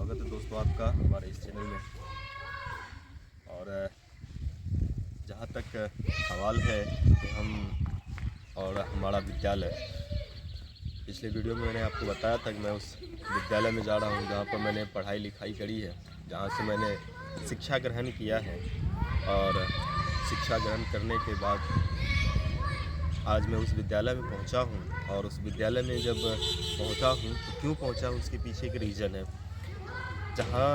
स्वागत है दोस्तों आपका हमारे इस चैनल में। और जहाँ तक सवाल है कि हम और हमारा विद्यालय, पिछले वीडियो में मैंने आपको बताया था कि मैं उस विद्यालय में जा रहा हूँ जहाँ पर मैंने पढ़ाई लिखाई करी है, जहाँ से मैंने शिक्षा ग्रहण किया है। और शिक्षा ग्रहण करने के बाद आज मैं उस विद्यालय में पहुंचा हूं। और उस विद्यालय में जब पहुंचा हूं तो क्यों पहुंचा हूं उसके पीछे एक रीज़न है। जहां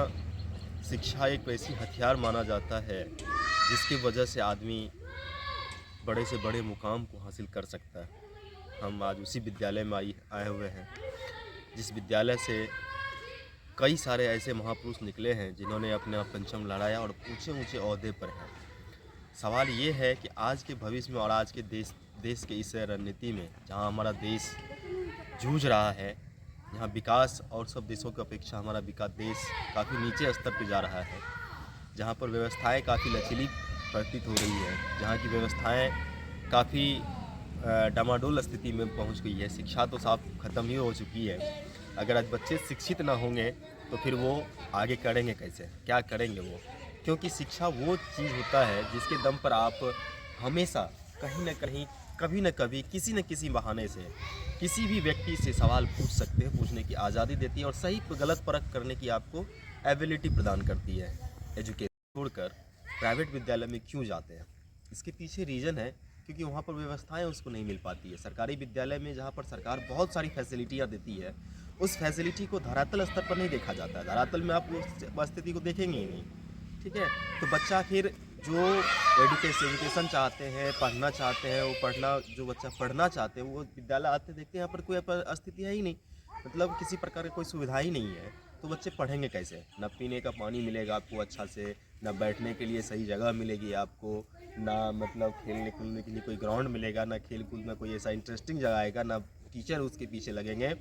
शिक्षा एक वैसी हथियार माना जाता है जिसकी वजह से आदमी बड़े से बड़े मुकाम को हासिल कर सकता है। हम आज उसी विद्यालय में आए हुए हैं जिस विद्यालय से कई सारे ऐसे महापुरुष निकले हैं जिन्होंने अपने परचम लहराया और ऊंचे ऊंचे ओहदे पर हैं। सवाल ये है कि आज के भविष्य में और आज के देश के इस रणनीति में जहां हमारा देश जूझ रहा है, यहाँ विकास और सब देशों की अपेक्षा हमारा विकास देश काफ़ी नीचे स्तर पर जा रहा है, जहाँ पर व्यवस्थाएं काफ़ी लचीली प्रतीत हो रही है, जहाँ की व्यवस्थाएं काफ़ी डामाडोल स्थिति में पहुँच गई है। शिक्षा तो साफ ख़त्म ही हो चुकी है। अगर आज बच्चे शिक्षित ना होंगे तो फिर वो आगे करेंगे कैसे, क्या करेंगे वो? क्योंकि शिक्षा वो चीज़ होता है जिसके दम पर आप हमेशा कहीं ना कहीं, कभी न कभी, किसी न किसी बहाने से किसी भी व्यक्ति से सवाल पूछ सकते हैं, पूछने की आज़ादी देती है और सही गलत परख करने की आपको एबिलिटी प्रदान करती है। एजुकेशन छोड़कर प्राइवेट विद्यालय में क्यों जाते हैं? इसके पीछे रीज़न है क्योंकि वहाँ पर व्यवस्थाएं उसको नहीं मिल पाती है। सरकारी विद्यालय में जहाँ पर सरकार बहुत सारी फैसिलिटियाँ देती है, उस फैसिलिटी को धरातल स्तर पर नहीं देखा जाता है। धरातल में आप उस स्थिति को देखेंगे ही नहीं। ठीक है, तो बच्चा फिर जो एजुकेशन चाहते हैं, पढ़ना चाहते हैं, जो बच्चा पढ़ना चाहते हैं वो विद्यालय आते देखते हैं यहाँ पर कोई स्थिति है ही नहीं, मतलब किसी प्रकार की कोई सुविधा ही नहीं है। तो बच्चे पढ़ेंगे कैसे? ना पीने का पानी मिलेगा आपको अच्छा से, ना बैठने के लिए सही जगह मिलेगी आपको, ना मतलब खेलने कूदने के लिए कोई ग्राउंड मिलेगा, ना खेल कूद में कोई ऐसा इंटरेस्टिंग जगह आएगा, ना टीचर उसके पीछे लगेंगे,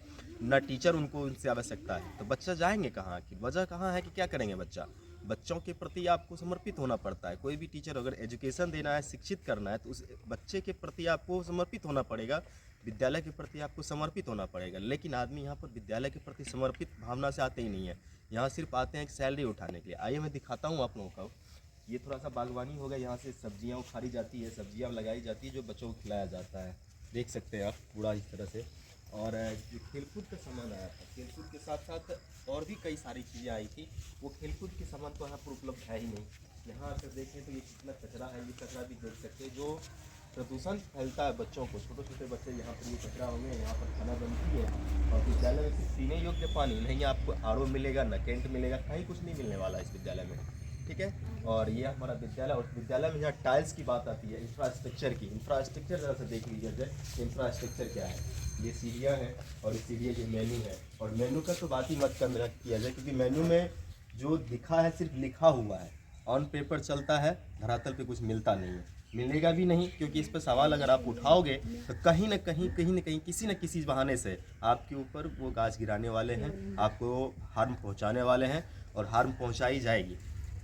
ना टीचर उनको उनसे आवश्यकता है। तो बच्चा जाएंगे कहाँ की? वजह कहाँ है कि क्या करेंगे बच्चों के प्रति आपको समर्पित होना पड़ता है। कोई भी टीचर अगर एजुकेशन देना है, शिक्षित करना है, तो उस बच्चे के प्रति आपको समर्पित होना पड़ेगा, विद्यालय के प्रति आपको समर्पित होना पड़ेगा। लेकिन आदमी यहाँ पर विद्यालय के प्रति समर्पित भावना से आते ही नहीं है, यहाँ सिर्फ आते हैं एक सैलरी उठाने के लिए। आइए मैं दिखाता हूँ आप लोगों को। ये थोड़ा सा बागवानी होगा, यहाँ से सब्जियाँ उखाड़ी जाती है, सब्जियाँ लगाई जाती है जो बच्चों को खिलाया जाता है। देख सकते हैं आप पूरा इस तरह से। और जो खेलकूद का सामान आया था, खेलकूद के साथ साथ और भी कई सारी चीज़ें आई थी, वो खेलकूद के सामान तो यहाँ पर उपलब्ध है ही नहीं। यहाँ अगर देखें तो ये कितना कचरा है, ये कचरा भी देख सकते हैं जो प्रदूषण फैलता है बच्चों को। छोटे छोटे बच्चे यहाँ पर ये कचरा होंगे, यहाँ पर खाना बनती है और विद्यालय में सिर्फ पीने योग्य पानी नहीं, आपको आर मिलेगा, न कैंट मिलेगा, कहीं कुछ नहीं मिलने वाला इस विद्यालय में। ठीक है, और ये हमारा विद्यालय। और विद्यालय में यहाँ टाइल्स की बात आती है, इंफ्रास्ट्रक्चर की। इंफ्रास्ट्रक्चर ज़रा से देख लीजिए, इंफ्रास्ट्रक्चर क्या है। ये सीढ़ियाँ हैं और इस सीढ़ियाँ ये मेन्यू है। और मेन्यू का तो बात ही मत किया जाए क्योंकि मेन्यू में जो दिखा है सिर्फ लिखा हुआ है, ऑन पेपर चलता है, धरातल पे कुछ मिलता नहीं है, मिलेगा भी नहीं। क्योंकि इस पर सवाल अगर आप उठाओगे तो कहीं ना कहीं किसी न किसी बहाने से आपके ऊपर वो गाज गिराने वाले हैं, आपको हार्म पहुंचाने वाले हैं और हार्म पहुंचाई जाएगी।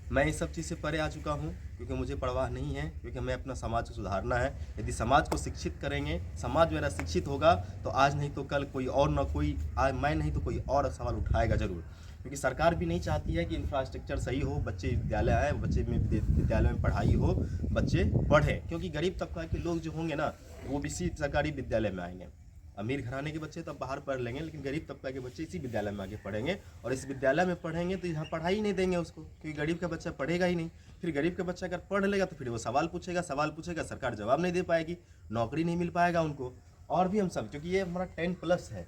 मैं इस सब चीज़ से परे आ चुका हूँ क्योंकि मुझे परवाह नहीं है, क्योंकि हमें अपना समाज को सुधारना है। यदि समाज को शिक्षित करेंगे, समाज मेरा शिक्षित होगा तो आज नहीं तो कल कोई और, ना कोई मैं नहीं तो कोई और सवाल उठाएगा ज़रूर। क्योंकि सरकार भी नहीं चाहती है कि इंफ्रास्ट्रक्चर सही हो, बच्चे विद्यालय आए, विद्यालय में पढ़ाई हो, बच्चे पढ़ें। क्योंकि गरीब तबका के लोग जो होंगे ना, वो भी इसी सरकारी विद्यालय में आएंगे। अमीर घराने के बच्चे तब बाहर पढ़ लेंगे, लेकिन गरीब तबका के बच्चे इसी विद्यालय में आगे पढ़ेंगे। और इस विद्यालय में पढ़ेंगे तो यहाँ पढ़ाई नहीं देंगे उसको, क्योंकि गरीब का बच्चा पढ़ेगा ही नहीं। फिर गरीब का बच्चा अगर पढ़ लेगा तो फिर वो सवाल पूछेगा, सरकार जवाब नहीं दे पाएगी, नौकरी नहीं मिल पाएगा उनको। और भी हम सब, क्योंकि ये हमारा 10+ है,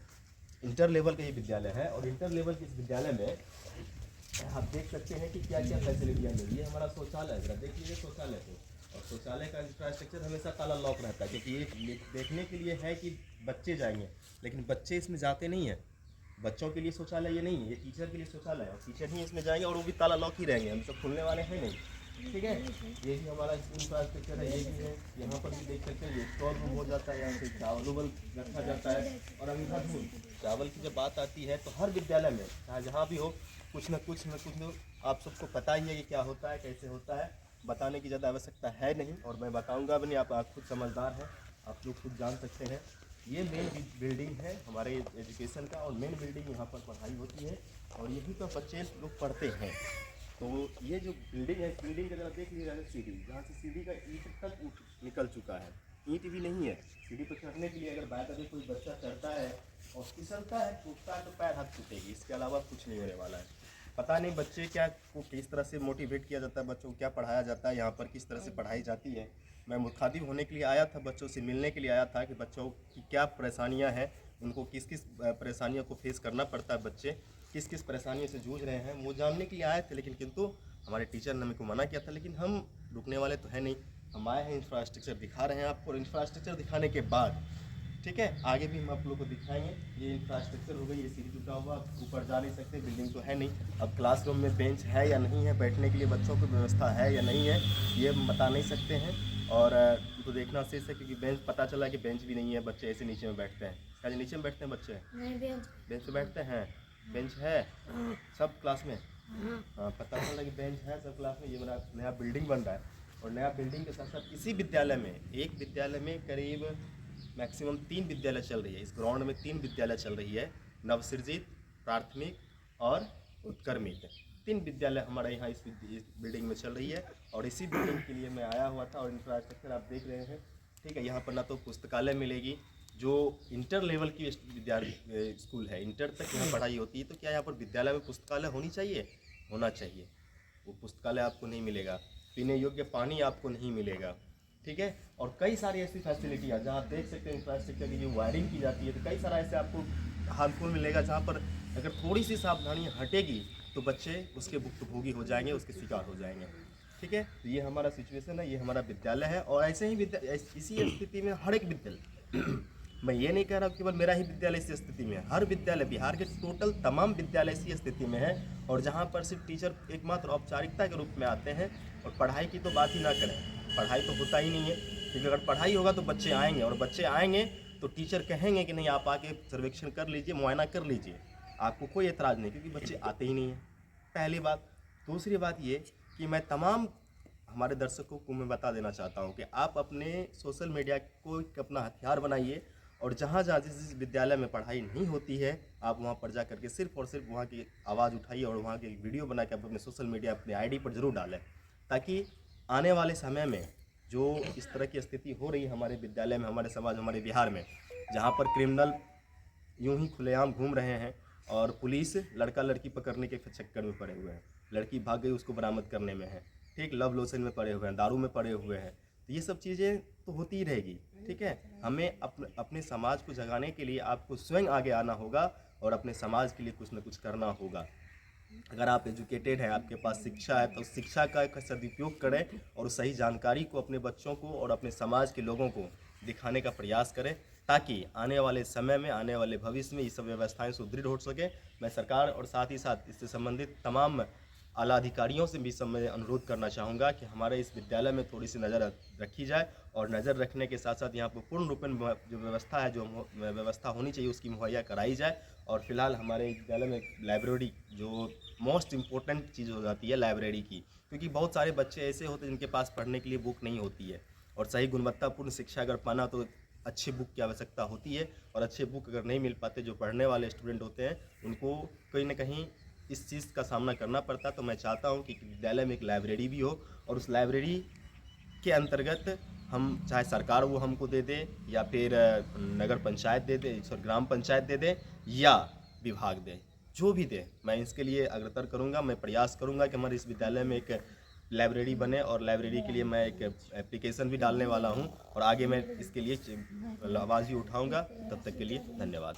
इंटर लेवल का ये विद्यालय है। और इंटर लेवल के इस विद्यालय में आप देख सकते हैं कि क्या क्या फैसिलिटियाँ मिल रही है। हमारा शौचालय, जरा देख लीजिए शौचालय को। और शौचालय का इंफ्रास्ट्रक्चर हमेशा ताला लॉक रहता है, क्योंकि ये देखने के लिए है कि बच्चे जाएंगे, लेकिन बच्चे इसमें जाते नहीं हैं। बच्चों के लिए शौचालय ये नहीं है, ये टीचर के लिए शौचालय है, और टीचर ही इसमें जाएंगे और वो भी ताला लॉक ही रहेंगे, हम सब खुलने वाले हैं नहीं। ठीक है, ये भी हमारा इंफ्रास्ट्रक्चर है, ये भी है। यहाँ पर भी देख सकते हैं, ये स्टोर रूम हो जाता है, यहाँ से चावल रखा जाता है। और अब इधर चावल की जब बात आती है तो हर विद्यालय में, चाहे जहाँ भी हो, कुछ न कुछ आप सबको पता ही है कि क्या होता है, कैसे होता है। बताने की ज़्यादा आवश्यकता है नहीं, और मैं बताऊँगा भी नहीं, आप खुद समझदार हैं, आप लोग खुद जान सकते हैं। ये मेन बिल्डिंग है हमारे एजुकेशन का, और मेन बिल्डिंग यहाँ पर पढ़ाई होती है। और यहीं पर बच्चे लोग पढ़ते हैं। तो ये जो बिल्डिंग है, इस बिल्डिंग का जरा देख लीजिए सीढ़ी, जहाँ से सीढ़ी का ईंट तक निकल चुका है, ईंट भी नहीं है। सीढ़ी पर चढ़ने के लिए अगर बाय द वे कोई बच्चा चढ़ता है और फिसलता है, टूटता है, तो पैर हाथ टूटेगी, इसके अलावा कुछ नहीं होने वाला है। पता नहीं बच्चे क्या को किस तरह से मोटिवेट किया जाता है, बच्चों को क्या पढ़ाया जाता है, यहाँ पर किस तरह से पढ़ाई जाती है। मैं मुखातिब होने के लिए आया था, बच्चों से मिलने के लिए आया था कि बच्चों की क्या परेशानियाँ हैं, उनको किस किस परेशानियों को फेस करना पड़ता है, बच्चे किस किस परेशानियों से जूझ रहे हैं, वो जानने के लिए आए थे। लेकिन किंतु हमारे टीचर ने मेरे को मना किया था, लेकिन हम रुकने वाले तो है नहीं, हम आए हैं, इंफ्रास्ट्रक्चर दिखा रहे हैं आपको। और इंफ्रास्ट्रक्चर दिखाने के बाद ठीक है, आगे भी हम आप लोगों को दिखाएंगे। ये इंफ्रास्ट्रक्चर हो गई, ये सीढ़ी टूटा हुआ, ऊपर जा नहीं सकते, बिल्डिंग तो है नहीं। अब क्लासरूम में बेंच है या नहीं है, बैठने के लिए बच्चों की व्यवस्था है या नहीं है, ये हम बता नहीं सकते हैं। और तो देखना शेष है, क्योंकि बेंच पता चला कि बेंच भी नहीं है, बच्चे ऐसे नीचे में बैठते हैं। क्या नीचे में बैठते हैं बच्चे? नहीं, बेंच पे बैठते हैं। बेंच है सब क्लास में? हाँ, पता चला कि बेंच है सब क्लास में। ये बड़ा नया बिल्डिंग बन रहा है, और नया बिल्डिंग के साथ साथ इसी विद्यालय में, एक विद्यालय में करीब मैक्सिमम 3 विद्यालय चल रही है। इस ग्राउंड में 3 विद्यालय चल रही है, नवसृजित, प्राथमिक और उत्क्रमित। 3 विद्यालय हमारे यहाँ इस बिल्डिंग में चल रही है। और इसी बिल्डिंग के लिए मैं आया हुआ था। और इंफ्रास्ट्रक्चर आप देख रहे हैं, ठीक है। यहाँ पर ना तो पुस्तकालय मिलेगी, जो इंटर लेवल की विद्यालय स्कूल है, इंटर तक यहाँ पढ़ाई होती है, तो क्या यहाँ पर विद्यालय में पुस्तकालय होनी चाहिए? होना चाहिए। वो पुस्तकालय आपको नहीं मिलेगा, पीने योग्य पानी आपको नहीं मिलेगा, ठीक है। और कई सारी ऐसी फैसिलिटी है जहाँ आप देख सकते हैं इंफ्रास्ट्रक्चर की जो वायरिंग की जाती है, तो कई सारा ऐसे आपको हार्मफुल मिलेगा, जहाँ पर अगर थोड़ी सी सावधानी हटेगी तो बच्चे उसके भुक्तभोगी हो जाएंगे, उसके शिकार हो जाएंगे, ठीक है। तो ये हमारा सिचुएशन है, ये हमारा विद्यालय है। और ऐसे ही इसी स्थिति में हर एक विद्यालय मैं ये नहीं कह रहा केवल मेरा ही विद्यालय इसी स्थिति में है, हर विद्यालय, बिहार के टोटल तमाम विद्यालय इसी स्थिति में है। और जहाँ पर सिर्फ टीचर एकमात्र औपचारिकता के रूप में आते हैं, और पढ़ाई की तो बात ही ना करें, पढ़ाई तो होता ही नहीं है। क्योंकि अगर पढ़ाई होगा तो बच्चे आएंगे, और बच्चे आएंगे तो टीचर कहेंगे कि नहीं आप आके सर्वेक्षण कर लीजिए, मुआयना कर लीजिए, आपको कोई एतराज़ नहीं, क्योंकि बच्चे आते ही नहीं हैं, पहली बात। दूसरी बात ये कि मैं तमाम हमारे दर्शकों को मैं बता देना चाहता हूँ कि आप अपने सोशल मीडिया को अपना हथियार बनाइए, और जहाँ जहाँ जिस विद्यालय में पढ़ाई नहीं होती है, आप वहाँ पर जा करके सिर्फ और सिर्फ वहाँ की आवाज़ उठाइए, और वहाँ की वीडियो बना के आप अपने सोशल मीडिया, अपने आईडी पर ज़रूर डालें, ताकि आने वाले समय में जो इस तरह की स्थिति हो रही है हमारे विद्यालय में, हमारे समाज, हमारे बिहार में, जहाँ पर क्रिमिनल यूं ही खुलेआम घूम रहे हैं, और पुलिस लड़का लड़की पकड़ने के चक्कर में पड़े हुए हैं, लड़की भाग गई उसको बरामद करने में है, ठीक, लव लोशन में पड़े हुए हैं, दारू में पड़े हुए हैं, तो ये सब चीज़ें तो होती ही रहेगी, ठीक है। हमें अपने समाज को जगाने के लिए आपको स्वयं आगे आना होगा, और अपने समाज के लिए कुछ न कुछ करना होगा। अगर आप एजुकेटेड हैं, आपके पास शिक्षा है, तो शिक्षा का सदुपयोग करें, और सही जानकारी को अपने बच्चों को और अपने समाज के लोगों को दिखाने का प्रयास करें, ताकि आने वाले समय में, आने वाले भविष्य में ये सब व्यवस्थाएं सुदृढ़ हो सके। मैं सरकार और साथ ही साथ इससे संबंधित तमाम आला अधिकारियों से भी सब मैं अनुरोध करना चाहूँगा कि हमारे इस विद्यालय में थोड़ी सी नज़र रखी जाए, और नज़र रखने के साथ साथ यहाँ पर पूर्ण रूपेण जो व्यवस्था है, जो व्यवस्था होनी चाहिए, उसकी मुहैया कराई जाए। और फिलहाल हमारे विद्यालय में लाइब्रेरी जो मोस्ट इम्पोर्टेंट चीज़ हो जाती है लाइब्रेरी की, क्योंकि बहुत सारे बच्चे ऐसे होते हैं जिनके पास पढ़ने के लिए बुक नहीं होती है, और सही गुणवत्तापूर्ण शिक्षा अगर पाना तो अच्छी बुक की आवश्यकता होती है। और अच्छे बुक अगर नहीं मिल पाते, जो पढ़ने वाले स्टूडेंट होते हैं उनको कहीं ना कहीं इस चीज़ का सामना करना पड़ता। तो मैं चाहता हूं कि विद्यालय में एक लाइब्रेरी भी हो, और उस लाइब्रेरी के अंतर्गत हम चाहे सरकार वो हमको दे दे, या फिर नगर पंचायत दे दे, ग्राम पंचायत दे दे, या विभाग दे, जो भी दे, मैं इसके लिए अग्रसर करूँगा। मैं प्रयास करूँगा कि हमारे इस विद्यालय में एक लाइब्रेरी बने, और लाइब्रेरी के लिए मैं एक एप्लीकेशन भी डालने वाला हूं, और आगे मैं इसके लिए आवाज़ भी उठाऊंगा। तब तक के लिए धन्यवाद।